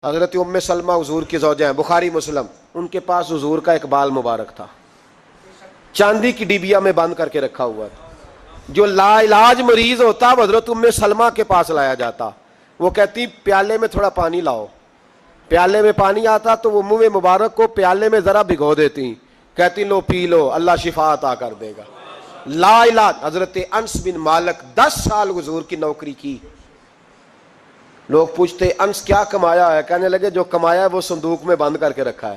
حضرت ام سلمہ حضور کی زوجہ ہیں، بخاری مسلم، ان کے پاس حضور کا ایک بال مبارک تھا، چاندی کی ڈیبیا میں بند کر کے رکھا ہوا تھا۔ جو لا علاج مریض ہوتا وہ حضرت ام سلمہ کے پاس لایا جاتا، وہ کہتی پیالے میں تھوڑا پانی لاؤ، پیالے میں پانی آتا تو وہ منہ مبارک کو پیالے میں ذرا بھگو دیتی، کہتی لو پی لو، اللہ شفا عطا کر دے گا۔ لا علاج۔ حضرت انس بن مالک 10 سال حضور کی نوکری کی۔ لوگ پوچھتے انس کیا کمایا ہے؟ کہنے لگے جو کمایا ہے وہ صندوق میں بند کر کے رکھا ہے۔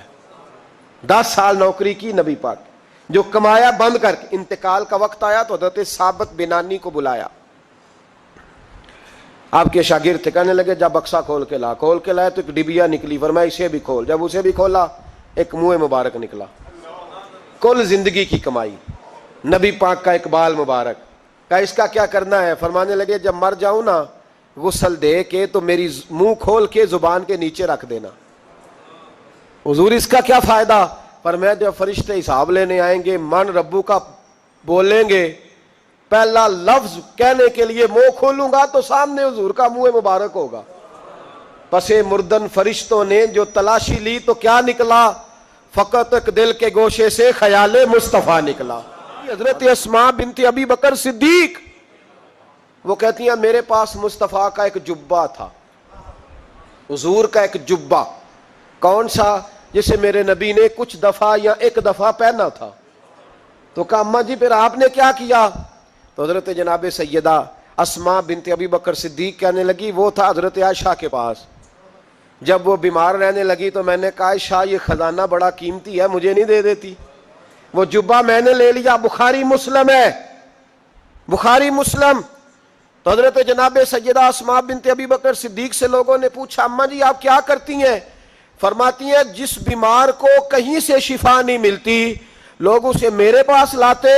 10 سال نوکری کی نبی پاک، جو کمایا بند کر کے، انتقال کا وقت آیا تو حضرت ثابت بنانی کو بلایا، آپ کے شاگرد تھے، کہنے لگے جب بکسا کھول کے لا، کھول کے لائے تو ایک ڈبیا نکلی، فرمایا اسے بھی کھول، جب اسے بھی کھولا ایک منہ مبارک نکلا۔ کل زندگی کی کمائی، نبی پاک کا اقبال مبارک، کہا اس کا کیا کرنا ہے؟ فرمانے لگے جب مر جاؤں نا غسل دے کے تو میری منہ کھول کے زبان کے نیچے رکھ دینا۔ حضور اس کا کیا فائدہ؟ فرمایا جب فرشتے حساب لینے آئیں گے، من ربو کا بولیں گے، پہلا لفظ کہنے کے لیے منہ کھولوں گا تو سامنے حضور کا منہ مبارک ہوگا۔ پس مردن فرشتوں نے جو تلاشی لی تو کیا نکلا؟ فقط ایک دل کے گوشے سے خیال مصطفیٰ نکلا۔ حضرت اسماء بنت ابی بکر صدیق وہ کہتی ہیں میرے پاس مصطفیٰ کا ایک جبہ تھا، حضور کا ایک جبہ، کون سا؟ جسے میرے نبی نے کچھ دفعہ یا ایک دفعہ پہنا تھا۔ تو کہا اماں جی پھر آپ نے کیا کیا؟ تو حضرت جناب سیدہ اسماء بنت ابی بکر صدیق کہنے لگی وہ تھا حضرت عائشہ کے پاس، جب وہ بیمار رہنے لگی تو میں نے کہا عائشہ یہ خزانہ بڑا قیمتی ہے، مجھے نہیں دے دیتی؟ وہ جبہ میں نے لے لیا، بخاری مسلم ہے، بخاری مسلم۔ تو حضرت جناب سیدہ اسماء بنت ابی بکر صدیق سے لوگوں نے پوچھا اماں جی آپ کیا کرتی ہیں؟ فرماتی ہیں جس بیمار کو کہیں سے شفا نہیں ملتی لوگ اسے میرے پاس لاتے،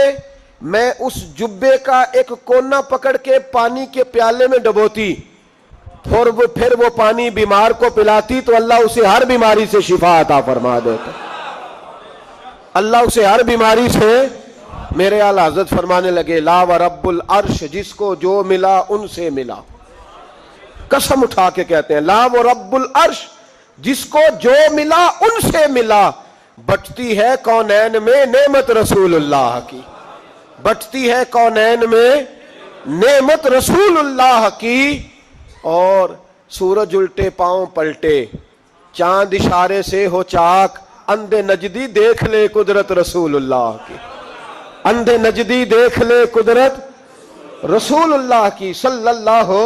میں اس جبے کا ایک کونا پکڑ کے پانی کے پیالے میں ڈبوتی، پھر وہ پانی بیمار کو پلاتی تو اللہ اسے ہر بیماری سے شفا عطا فرما دیتا، اللہ اسے ہر بیماری سے۔ میرے اعلی حضرت فرمانے لگے لا و رب العرش، جس کو جو ملا ان سے ملا، قسم اٹھا کے کہتے ہیں لا و رب العرش، جس کو جو ملا ان سے ملا۔ بٹتی ہے کونین میں نعمت رسول اللہ کی، بٹتی ہے کونین میں نعمت رسول اللہ کی، اور سورج الٹے پاؤں پلٹے، چاند اشارے سے ہو چاک، اندھے نجدی دیکھ لے قدرت رسول اللہ کی، اندھے نجدی دیکھ لے قدرت رسول اللہ کی صلی اللہ ہو۔